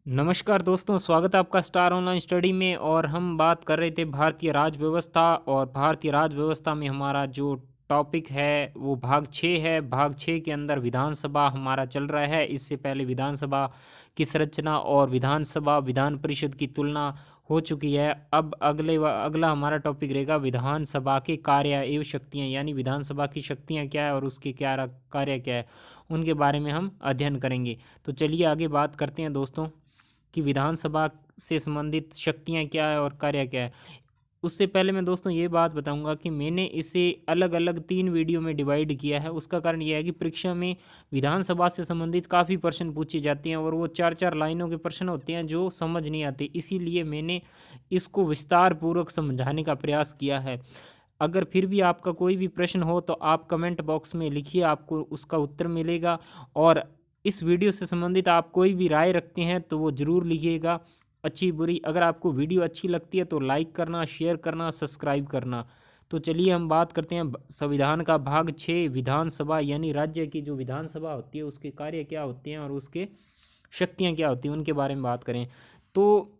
नमस्कार दोस्तों, स्वागत है आपका स्टार ऑनलाइन स्टडी में। और हम बात कर रहे थे भारतीय राज्य व्यवस्था। और भारतीय राज्य व्यवस्था में हमारा जो टॉपिक है वो भाग 6 है। भाग 6 के अंदर विधानसभा हमारा चल रहा है। इससे पहले विधानसभा की संरचना और विधानसभा विधान परिषद की तुलना हो चुकी है। अब अगला हमारा टॉपिक रहेगा विधानसभा के कार्य एवं शक्तियाँ, यानी विधानसभा की शक्तियाँ क्या है और उसके क्या कार्य क्या है, उनके बारे में हम अध्ययन करेंगे। तो चलिए आगे बात करते हैं दोस्तों कि विधानसभा से संबंधित शक्तियाँ क्या है और कार्य क्या है। उससे पहले मैं दोस्तों ये बात बताऊंगा कि मैंने इसे अलग अलग 3 वीडियो में डिवाइड किया है। उसका कारण यह है कि परीक्षा में विधानसभा से संबंधित काफ़ी प्रश्न पूछे जाते हैं और वो 4-4 लाइनों के प्रश्न होते हैं जो समझ नहीं आते। इसीलिए मैंने इसको विस्तार पूर्वक समझाने का प्रयास किया है। अगर फिर भी आपका कोई भी प्रश्न हो तो आप कमेंट बॉक्स में लिखिए, आपको उसका उत्तर मिलेगा। और इस वीडियो से संबंधित आप कोई भी राय रखते हैं तो वो ज़रूर लिखिएगा, अच्छी बुरी। अगर आपको वीडियो अच्छी लगती है तो लाइक करना, शेयर करना, सब्सक्राइब करना। तो चलिए हम बात करते हैं संविधान का भाग 6 विधानसभा, यानी राज्य की जो विधानसभा होती है उसके कार्य क्या होते हैं और उसके शक्तियाँ क्या होती हैं, उनके बारे में बात करें। तो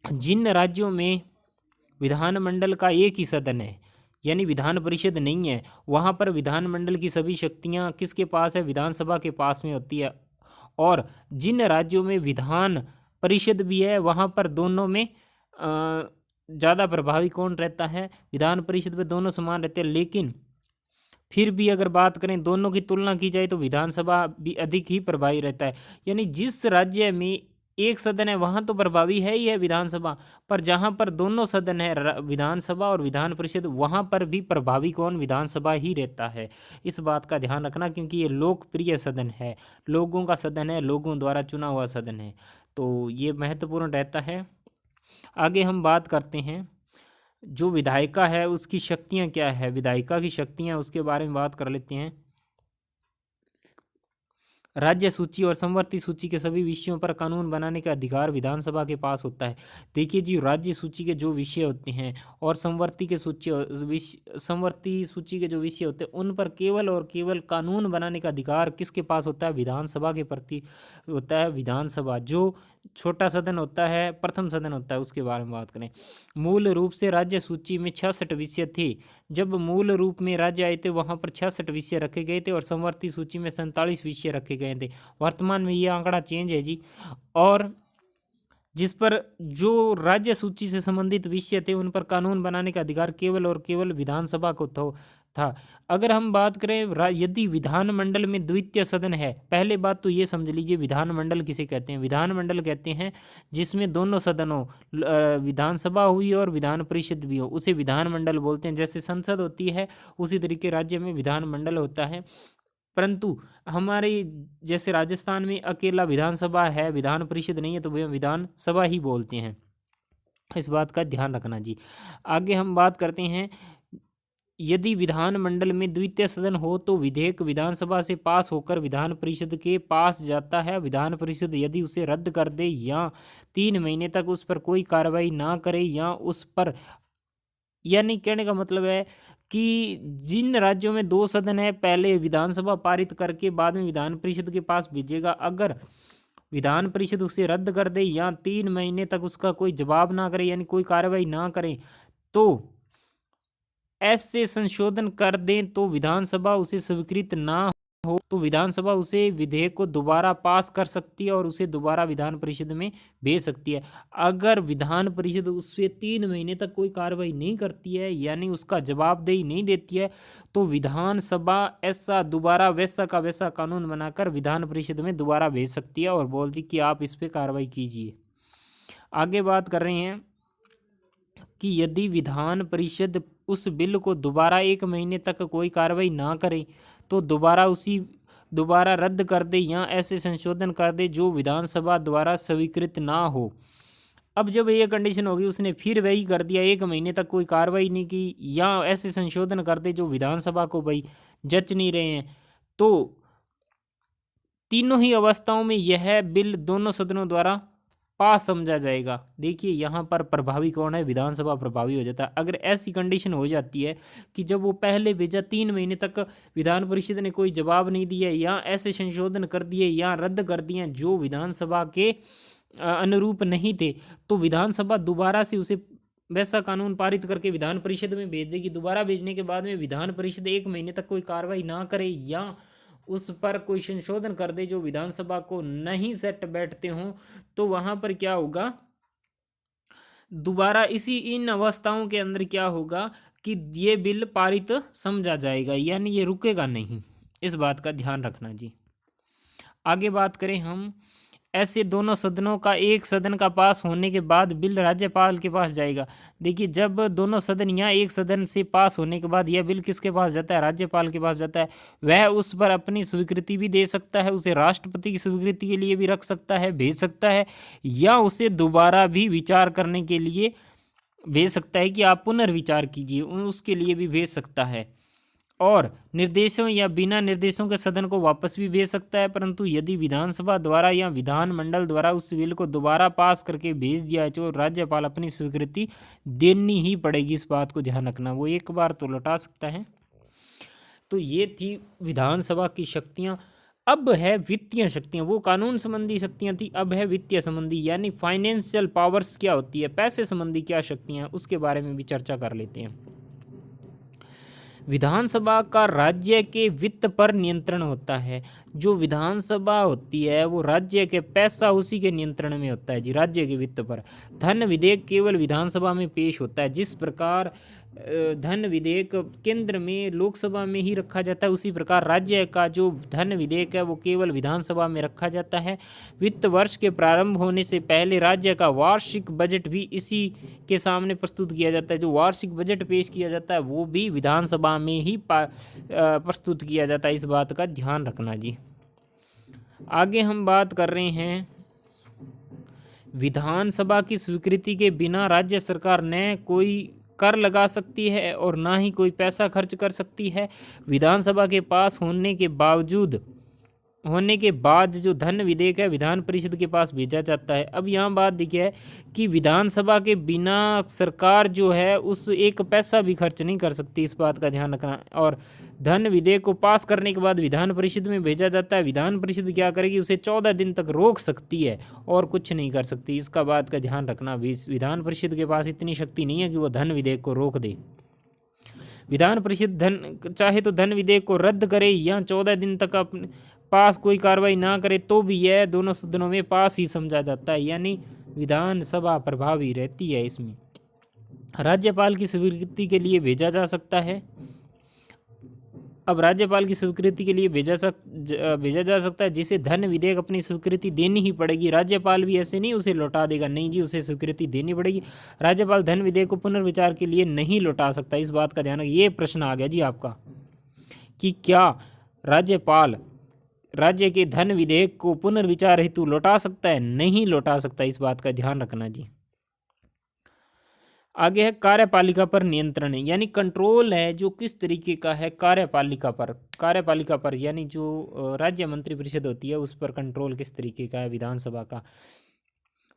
जिन राज्यों में विधानमंडल का एक ही सदन है, यानी विधान परिषद नहीं है, वहाँ पर विधानमंडल की सभी शक्तियाँ किसके पास है? विधानसभा के पास में होती है। और जिन राज्यों में विधान परिषद भी है वहाँ पर दोनों में ज़्यादा प्रभावी कौन रहता है? विधान परिषद में दोनों समान रहते हैं, लेकिन फिर भी अगर बात करें दोनों की तुलना की जाए तो विधानसभा भी अधिक ही प्रभावी रहता है। यानी जिस राज्य में एक सदन है वहाँ तो प्रभावी है ही है विधानसभा, पर जहाँ पर दोनों सदन है विधानसभा और विधान परिषद, वहाँ पर भी प्रभावी कौन? विधानसभा ही रहता है। इस बात का ध्यान रखना, क्योंकि ये लोकप्रिय सदन है, लोगों का सदन है, लोगों द्वारा चुना हुआ सदन है, तो ये महत्वपूर्ण रहता है। आगे हम बात करते हैं जो विधायिका है उसकी शक्तियाँ क्या है। विधायिका की शक्तियाँ उसके बारे में बात कर लेते हैं। राज्य सूची और संवर्ती सूची के सभी विषयों पर कानून बनाने का अधिकार विधानसभा के पास होता है। देखिए जी, राज्य सूची के जो विषय होते हैं और संवर्ती सूची के जो विषय होते हैं उन पर केवल और केवल कानून बनाने का अधिकार किसके पास होता है? विधानसभा के प्रति होता है। विधानसभा जो छोटा सदन होता है, प्रथम सदन होता है, उसके बारे में बात करें। मूल रूप से राज्य सूची में 66 विषय थे। जब मूल रूप में राज्य आए थे वहाँ पर 66 विषय रखे गए थे और संवर्ती सूची में 47 विषय रखे गए थे। वर्तमान में ये आंकड़ा चेंज है जी। और जिस पर जो राज्य सूची से संबंधित विषय थे उन पर कानून बनाने का अधिकार केवल और केवल विधानसभा को था। अगर हम बात करें यदि विधानमंडल में द्वितीय सदन है, पहले बात तो ये समझ लीजिए विधानमंडल किसे कहते हैं। विधानमंडल कहते हैं जिसमें दोनों सदनों विधानसभा हुई और विधान परिषद भी हो, उसे विधानमंडल बोलते हैं। जैसे संसद होती है उसी तरीके राज्य में विधानमंडल होता है। परंतु हमारे जैसे राजस्थान में अकेला विधानसभा है, विधान परिषद नहीं है, तो वे विधानसभा ही बोलते हैं। इस बात का ध्यान रखना जी। आगे हम बात करते हैं, यदि विधानमंडल में द्वितीय सदन हो तो विधेयक विधानसभा से पास होकर विधान परिषद के पास जाता है। विधान परिषद यदि उसे रद्द कर दे या 3 महीने तक उस पर कोई कार्रवाई ना करे या उस पर, यानी कहने का मतलब है कि जिन राज्यों में 2 सदन है पहले विधानसभा पारित करके बाद में विधान परिषद के पास भेजेगा। अगर विधान परिषद उसे रद्द कर दे या 3 महीने तक उसका कोई जवाब ना करे, यानी कोई कार्रवाई ना करे, तो ऐसे संशोधन कर दें तो विधानसभा उसे स्वीकृत ना हो तो विधानसभा उसे विधेयक को दोबारा पास कर सकती है और उसे दोबारा विधान परिषद में भेज सकती है। अगर विधान परिषद उससे 3 महीने तक कोई कार्रवाई नहीं करती है, यानी उसका जवाबदेही नहीं देती है, तो विधानसभा ऐसा दोबारा वैसा का वैसा कानून बनाकर विधान परिषद में दोबारा भेज सकती है और बोलती कि आप इस पर कार्रवाई कीजिए। आगे बात कर रहे हैं कि यदि विधान परिषद उस बिल को दोबारा 1 महीने तक कोई कार्रवाई ना करे तो दोबारा रद्द कर दे या ऐसे संशोधन कर दे जो विधानसभा द्वारा स्वीकृत ना हो। अब जब ये कंडीशन होगी, उसने फिर वही कर दिया, 1 महीने तक कोई कार्रवाई नहीं की या ऐसे संशोधन कर दे जो विधानसभा को भाई जच नहीं रहे हैं, तो तीनों ही अवस्थाओं में यह बिल दोनों सदनों द्वारा पास समझा जाएगा। देखिए यहाँ पर प्रभावी कौन है? विधानसभा प्रभावी हो जाता है। अगर ऐसी कंडीशन हो जाती है कि जब वो पहले भेजा 3 महीने तक विधान परिषद ने कोई जवाब नहीं दिया या ऐसे संशोधन कर दिए या रद्द कर दिए जो विधानसभा के अनुरूप नहीं थे तो विधानसभा दोबारा से उसे वैसा कानून पारित करके विधान परिषद में भेज देगी। दोबारा भेजने के बाद में विधान परिषद 1 महीने तक कोई कार्रवाई ना करे या उस पर कोई संशोधन कर दे जो विधानसभा को नहीं सेट बैठते हों, तो वहां पर क्या होगा, दोबारा इसी इन अवस्थाओं के अंदर क्या होगा कि ये बिल पारित समझा जाएगा, यानी ये रुकेगा नहीं। इस बात का ध्यान रखना जी। आगे बात करें हम, ऐसे दोनों सदनों का एक सदन का पास होने के बाद बिल राज्यपाल के पास जाएगा। देखिए, जब दोनों सदन यहाँ एक सदन से पास होने के बाद यह बिल किसके पास जाता है, राज्यपाल के पास जाता है। वह उस पर अपनी स्वीकृति भी दे सकता है, उसे राष्ट्रपति की स्वीकृति के लिए भी रख सकता है, भेज सकता है, या उसे दोबारा भी विचार करने के लिए भेज सकता है कि आप पुनर्विचार कीजिए, उसके लिए भी भेज सकता है। और निर्देशों या बिना निर्देशों के सदन को वापस भी भेज सकता है। परंतु यदि विधानसभा द्वारा या विधानमंडल द्वारा उस बिल को दोबारा पास करके भेज दिया है तो राज्यपाल अपनी स्वीकृति देनी ही पड़ेगी। इस बात को ध्यान रखना, वो एक बार तो लौटा सकता है। तो ये थी विधानसभा की शक्तियाँ। अब है वित्तीय शक्तियाँ, वो कानून संबंधी शक्तियाँ थी, अब है वित्तीय संबंधी, यानी फाइनेंशियल पावर्स क्या होती है, पैसे संबंधी क्या शक्तियाँ, उसके बारे में भी चर्चा कर लेते हैं। विधानसभा का राज्य के वित्त पर नियंत्रण होता है। जो विधानसभा होती है वो राज्य के पैसा उसी के नियंत्रण में होता है जी, राज्य के वित्त पर। धन विधेयक केवल विधानसभा में पेश होता है। जिस प्रकार धन विधेयक केंद्र में लोकसभा में ही रखा जाता है, उसी प्रकार राज्य का जो धन विधेयक है वो केवल विधानसभा में रखा जाता है। वित्त वर्ष के प्रारंभ होने से पहले राज्य का वार्षिक बजट भी इसी के सामने प्रस्तुत किया जाता है। जो वार्षिक बजट पेश किया जाता है वो भी विधानसभा में ही प्रस्तुत किया जाता है। इस बात का ध्यान रखना जी। आगे हम बात कर रहे हैं, विधानसभा की स्वीकृति के बिना राज्य सरकार न कोई कर लगा सकती है और ना ही कोई पैसा खर्च कर सकती है। विधानसभा के पास होने के बाद जो धन विधेयक है विधान परिषद के पास भेजा जाता है। अब यहाँ बात देखिए है कि विधानसभा के बिना सरकार जो है उस एक पैसा भी खर्च नहीं कर सकती, इस बात का ध्यान रखना। और धन विधेयक को पास करने के बाद विधान परिषद में भेजा जाता है। विधान परिषद क्या करेगी, उसे 14 दिन तक रोक सकती है और कुछ नहीं कर सकती, इसका बात का ध्यान रखना। विधान परिषद के पास इतनी शक्ति नहीं है कि वो धन विधेयक को रोक दे। विधान परिषद चाहे तो धन विधेयक को रद्द करे या 14 दिन तक अपने पास कोई कार्रवाई ना करे तो भी यह दोनों सदनों में पास ही समझा जाता है, यानी विधानसभा प्रभावी रहती है। इसमें राज्यपाल की स्वीकृति के लिए भेजा जा सकता है। अब राज्यपाल की स्वीकृति के लिए भेजा जा सकता है, जिसे धन विधेयक अपनी स्वीकृति देनी ही पड़ेगी। राज्यपाल भी ऐसे नहीं उसे लौटा देगा, नहीं जी, उसे स्वीकृति देनी पड़ेगी। राज्यपाल धन विधेयक को पुनर्विचार के लिए नहीं लौटा सकता, इस बात का ध्यान रखिए। ये प्रश्न आ गया जी आपका कि क्या राज्यपाल राज्य के धन विधेयक को पुनर्विचार हेतु लौटा सकता है, नहीं लौटा सकता, इस बात का ध्यान रखना जी। आगे है कार्यपालिका पर नियंत्रण, यानी कंट्रोल है जो किस तरीके का है कार्यपालिका पर यानी जो राज्य मंत्री परिषद होती है उस पर कंट्रोल किस तरीके का है विधानसभा का।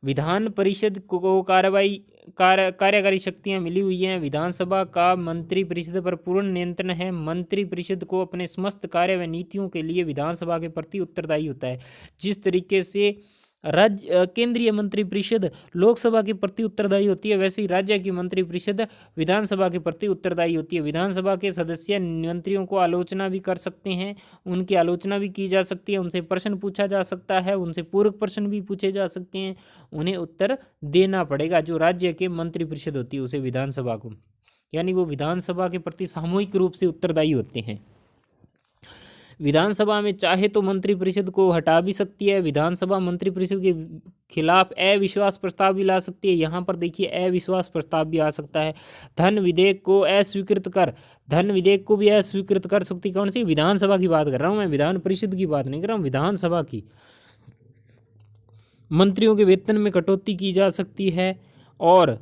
विधान परिषद को कार्यकारी शक्तियां मिली हुई हैं। विधानसभा का मंत्री परिषद पर पूर्ण नियंत्रण है। मंत्री परिषद को अपने समस्त कार्य व नीतियों के लिए विधानसभा के प्रति उत्तरदायी होता है। जिस तरीके से केंद्रीय मंत्री परिषद लोकसभा के प्रति उत्तरदायी होती है, वैसे ही राज्य की मंत्री परिषद विधानसभा के प्रति उत्तरदायी होती है। विधानसभा के सदस्य मंत्रियों को आलोचना भी कर सकते हैं, उनकी आलोचना भी की जा सकती है, उनसे प्रश्न पूछा जा सकता है, उनसे पूरक प्रश्न भी पूछे जा सकते हैं, उन्हें उत्तर देना पड़ेगा। जो राज्य के मंत्री परिषद होती है उसे विधानसभा को, यानी वो विधानसभा के प्रति सामूहिक रूप से उत्तरदायी होते हैं। विधानसभा में चाहे तो मंत्री परिषद को हटा भी सकती है। विधानसभा मंत्री परिषद के खिलाफ अविश्वास प्रस्ताव भी ला सकती है। यहाँ पर देखिए अविश्वास प्रस्ताव भी आ सकता है। धन विधेयक को भी अस्वीकृत कर सकती। कौन सी? विधानसभा की बात कर रहा हूँ मैं, विधान परिषद की बात नहीं कर रहा हूँ, विधानसभा की। मंत्रियों के वेतन में कटौती की जा सकती है और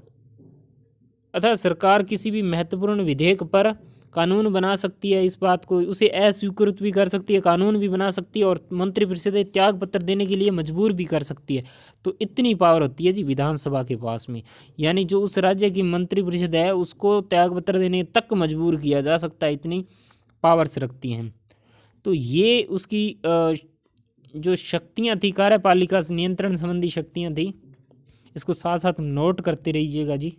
अतः सरकार किसी भी महत्वपूर्ण विधेयक पर कानून बना सकती है। इस बात को उसे अस्वीकृत भी कर सकती है, कानून भी बना सकती है और मंत्री परिषद त्याग पत्र देने के लिए मजबूर भी कर सकती है। तो इतनी पावर होती है जी विधानसभा के पास में, यानी जो उस राज्य की मंत्री परिषद है उसको त्याग पत्र देने तक मजबूर किया जा सकता है, इतनी पावर्स रखती हैं। तो ये उसकी जो शक्तियाँ थी कार्यपालिका नियंत्रण संबंधी शक्तियाँ थी, इसको साथ साथ नोट करते रहिएगा जी।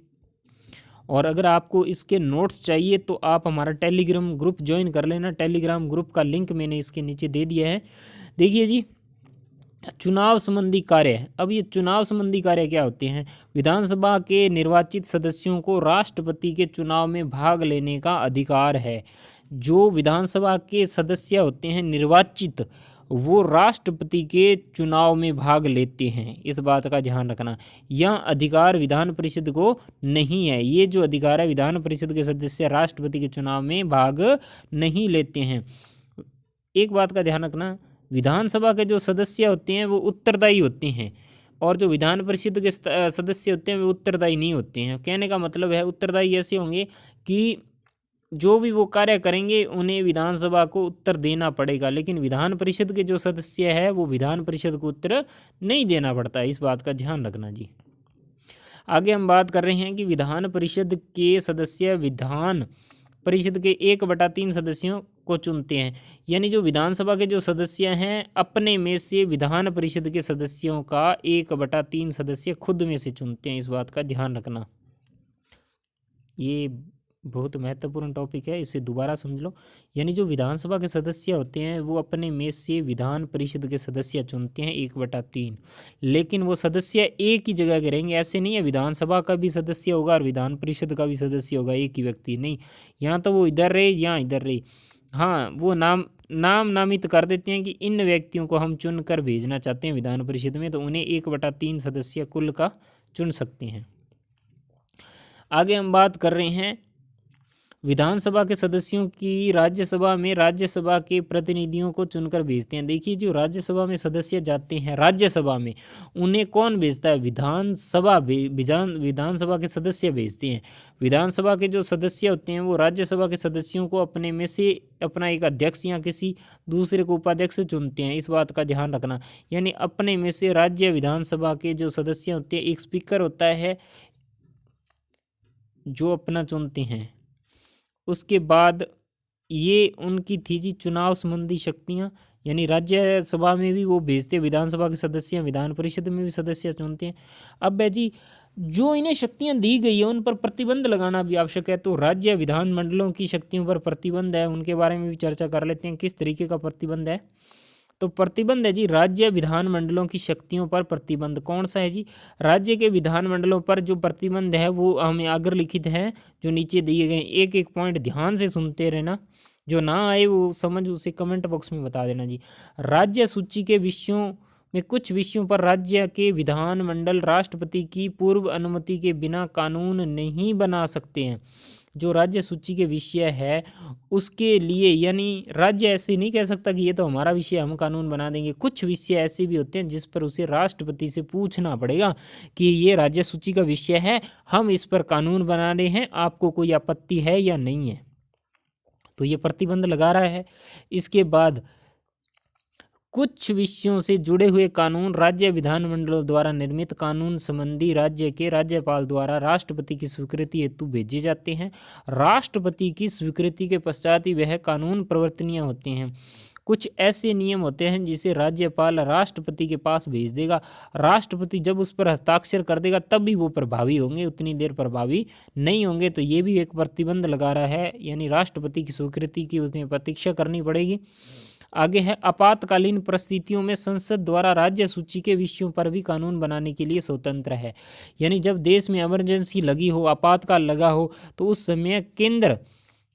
और अगर आपको इसके नोट्स चाहिए तो आप हमारा टेलीग्राम ग्रुप ज्वाइन कर लेना। टेलीग्राम ग्रुप का लिंक मैंने इसके नीचे दे दिया है। देखिए जी, चुनाव संबंधी कार्य। अब ये चुनाव संबंधी कार्य क्या होते हैं? विधानसभा के निर्वाचित सदस्यों को राष्ट्रपति के चुनाव में भाग लेने का अधिकार है। जो विधानसभा के सदस्य होते हैं निर्वाचित, वो राष्ट्रपति के चुनाव में भाग लेते हैं, इस बात का ध्यान रखना। यह अधिकार विधान परिषद को नहीं है। ये जो अधिकार है, विधान परिषद के सदस्य राष्ट्रपति के चुनाव में भाग नहीं लेते हैं। एक बात का ध्यान रखना, विधानसभा के जो सदस्य होते हैं वो उत्तरदायी होते हैं, और जो विधान परिषद के सदस्य होते हैं वो उत्तरदायी नहीं होते हैं। कहने का मतलब है, उत्तरदायी ऐसे होंगे कि जो भी वो कार्य करेंगे उन्हें विधानसभा को उत्तर देना पड़ेगा, लेकिन विधान परिषद के जो सदस्य है वो विधान परिषद को उत्तर नहीं देना पड़ता है। इस बात का ध्यान रखना जी। आगे हम बात कर रहे हैं कि विधान परिषद के सदस्य विधान परिषद के 1/3 सदस्यों को चुनते हैं। यानी जो विधानसभा के जो सदस्य हैं अपने में से विधान परिषद के सदस्यों का 1/3 सदस्य खुद में से चुनते हैं। इस बात का ध्यान रखना, ये बहुत महत्वपूर्ण टॉपिक है, इसे दोबारा समझ लो। यानी जो विधानसभा के सदस्य होते हैं वो अपने में से विधान परिषद के सदस्य चुनते हैं 1/3, लेकिन वो सदस्य एक ही जगह के रहेंगे। ऐसे नहीं है विधानसभा का भी सदस्य होगा और विधान परिषद का भी सदस्य होगा, एक ही व्यक्ति नहीं। यहाँ तो वो इधर रहे, यहाँ इधर रहे। हाँ, वो नामित कर देते हैं कि इन व्यक्तियों को हम चुन कर भेजना चाहते हैं विधान परिषद में, तो उन्हें 1/3 सदस्य कुल का चुन सकते हैं। आगे हम बात कर रहे हैं विधानसभा के सदस्यों की राज्यसभा में राज्यसभा के प्रतिनिधियों को चुनकर भेजते हैं। देखिए, जो राज्यसभा में सदस्य जाते हैं राज्यसभा में, उन्हें कौन भेजता है? विधानसभा के सदस्य भेजते हैं। विधानसभा के जो सदस्य होते हैं वो राज्यसभा के सदस्यों को अपने में से अपना एक अध्यक्ष या किसी दूसरे को उपाध्यक्ष चुनते हैं। इस बात का ध्यान रखना। यानी अपने में से राज्य विधानसभा के जो सदस्य होते हैं, एक स्पीकर होता है जो अपना चुनते हैं। उसके बाद ये उनकी थी जी चुनाव संबंधी शक्तियाँ, यानी राज्यसभा में भी वो भेजते, विधानसभा के सदस्य, विधान परिषद में भी सदस्य चुनते हैं। अब जी, जो इन्हें शक्तियाँ दी गई है उन पर प्रतिबंध लगाना भी आवश्यक है। तो राज्य विधानमंडलों की शक्तियों पर प्रतिबंध है, उनके बारे में भी चर्चा कर लेते हैं। किस तरीके का प्रतिबंध है? तो प्रतिबंध है जी, राज्य विधानमंडलों की शक्तियों पर प्रतिबंध। कौन सा है जी? राज्य के विधानमंडलों पर जो प्रतिबंध है वो हमें अग्र लिखित हैं, जो नीचे दिए गए। एक एक पॉइंट ध्यान से सुनते रहना, जो ना आए वो समझ उसे कमेंट बॉक्स में बता देना जी। राज्य सूची के विषयों में कुछ विषयों पर राज्य के विधानमंडल राष्ट्रपति की पूर्व अनुमति के बिना कानून नहीं बना सकते हैं। जो राज्य सूची के विषय है उसके लिए, यानी राज्य ऐसे नहीं कह सकता कि ये तो हमारा विषय, हम कानून बना देंगे। कुछ विषय ऐसे भी होते हैं जिस पर उसे राष्ट्रपति से पूछना पड़ेगा कि ये राज्य सूची का विषय है, हम इस पर कानून बना रहे हैं, आपको कोई आपत्ति है या नहीं है। तो ये प्रतिबंध लगा रहा है। इसके बाद कुछ विषयों से जुड़े हुए कानून राज्य विधानमंडलों द्वारा निर्मित कानून संबंधी राज्य के राज्यपाल द्वारा राष्ट्रपति की स्वीकृति हेतु भेजे जाते हैं। राष्ट्रपति की स्वीकृति के पश्चात ही वह कानून प्रवर्तनीय होते हैं। कुछ ऐसे नियम होते हैं जिसे राज्यपाल राष्ट्रपति के पास भेज देगा। राष्ट्रपति जब उस पर हस्ताक्षर कर देगा तब भी वो प्रभावी होंगे, उतनी देर प्रभावी नहीं होंगे। तो ये भी एक प्रतिबंध लगा रहा है, यानी राष्ट्रपति की स्वीकृति की उसमें प्रतीक्षा करनी पड़ेगी। आगे है, आपातकालीन परिस्थितियों में संसद द्वारा राज्य सूची के विषयों पर भी कानून बनाने के लिए स्वतंत्र है। यानी जब देश में इमरजेंसी लगी हो, आपातकाल लगा हो, तो उस समय केंद्र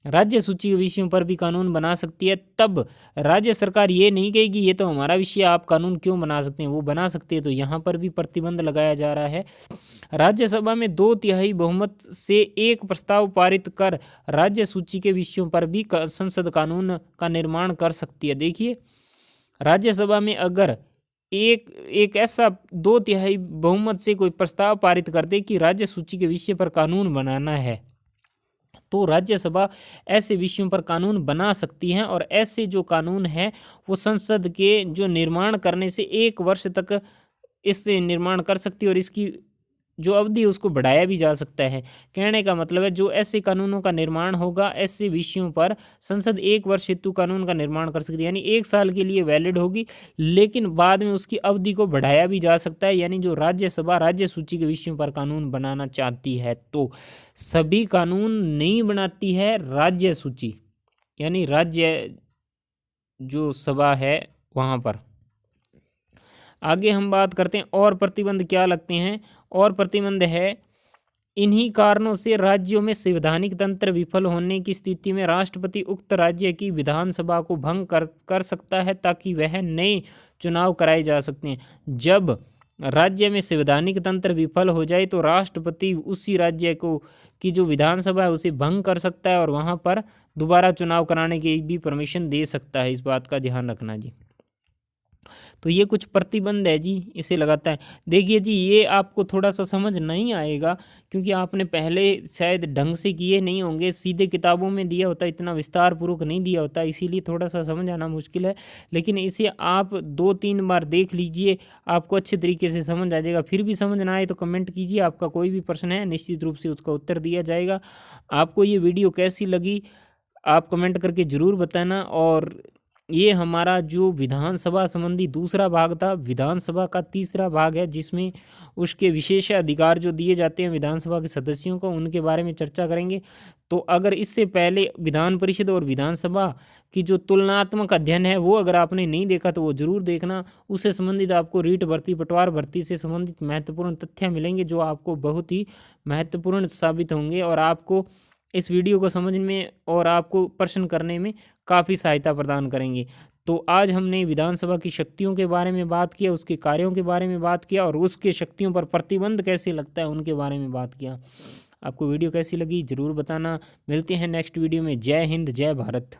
राज्य सूची के विषयों पर भी कानून बना सकती है। तब राज्य सरकार ये नहीं कहेगी ये तो हमारा विषय, आप कानून क्यों बना सकते हैं, वो बना सकते हैं। तो यहाँ पर भी प्रतिबंध लगाया जा रहा है। राज्यसभा में 2/3 बहुमत से एक प्रस्ताव पारित कर राज्य सूची के विषयों पर भी संसद कानून का निर्माण कर सकती है। देखिए, राज्यसभा में अगर एक ऐसा 2/3 बहुमत से कोई प्रस्ताव पारित कर दे कि राज्य सूची के विषय पर कानून बनाना है, तो राज्यसभा ऐसे विषयों पर कानून बना सकती हैं। और ऐसे जो कानून है वो संसद के जो निर्माण करने से 1 वर्ष तक इससे निर्माण कर सकती है। और इसकी जो अवधि है उसको बढ़ाया भी जा सकता है। कहने का मतलब है जो ऐसे कानूनों का निर्माण होगा, ऐसे विषयों पर संसद 1 वर्ष हेतु कानून का निर्माण कर सकती है, यानी 1 साल के लिए वैलिड होगी, लेकिन बाद में उसकी अवधि को बढ़ाया भी जा सकता है। यानी जो राज्यसभा राज्य सूची के विषयों पर कानून बनाना चाहती है तो सभी कानून नहीं बनाती है राज्य सूची, यानी राज्य जो सभा है वहाँ पर। आगे हम बात करते हैं और प्रतिबंध क्या लगते हैं। और प्रतिबंध है, इन्हीं कारणों से राज्यों में संवैधानिक तंत्र विफल होने की स्थिति में राष्ट्रपति उक्त राज्य की विधानसभा को भंग कर सकता है ताकि वह नए चुनाव कराए जा सकते हैं। जब राज्य में संवैधानिक तंत्र विफल हो जाए तो राष्ट्रपति उसी राज्य को की जो विधानसभा है उसे भंग कर सकता है और वहाँ पर दोबारा चुनाव कराने की भी परमिशन दे सकता है। इस बात का ध्यान रखना जी। तो ये कुछ प्रतिबंध है जी, इसे लगाता है। देखिए जी, ये आपको थोड़ा सा समझ नहीं आएगा क्योंकि आपने पहले शायद ढंग से किए नहीं होंगे, सीधे किताबों में दिया होता, इतना विस्तार पूर्वक नहीं दिया होता, इसीलिए थोड़ा सा समझ आना मुश्किल है। लेकिन इसे आप 2-3 बार देख लीजिए, आपको अच्छे तरीके से समझ आ जाएगा। फिर भी समझ ना आए तो कमेंट कीजिए, आपका कोई भी प्रश्न है निश्चित रूप से उसका उत्तर दिया जाएगा। आपको ये वीडियो कैसी लगी आप कमेंट करके ज़रूर बताना। और ये हमारा जो विधानसभा संबंधी दूसरा भाग था, विधानसभा का तीसरा भाग है जिसमें उसके विशेष अधिकार जो दिए जाते हैं विधानसभा के सदस्यों को, उनके बारे में चर्चा करेंगे। तो अगर इससे पहले विधान परिषद और विधानसभा की जो तुलनात्मक अध्ययन है वो अगर आपने नहीं देखा तो वो ज़रूर देखना। उससे संबंधित आपको रीट भर्ती, पटवार भर्ती से संबंधित महत्वपूर्ण तथ्य मिलेंगे जो आपको बहुत ही महत्वपूर्ण साबित होंगे और आपको इस वीडियो को समझ में और आपको प्रश्न करने में काफ़ी सहायता प्रदान करेंगे। तो आज हमने विधानसभा की शक्तियों के बारे में बात किया, उसके कार्यों के बारे में बात किया और उसके शक्तियों पर प्रतिबंध कैसे लगता है उनके बारे में बात किया। आपको वीडियो कैसी लगी ज़रूर बताना। मिलते हैं नेक्स्ट वीडियो में। जय हिंद, जय भारत।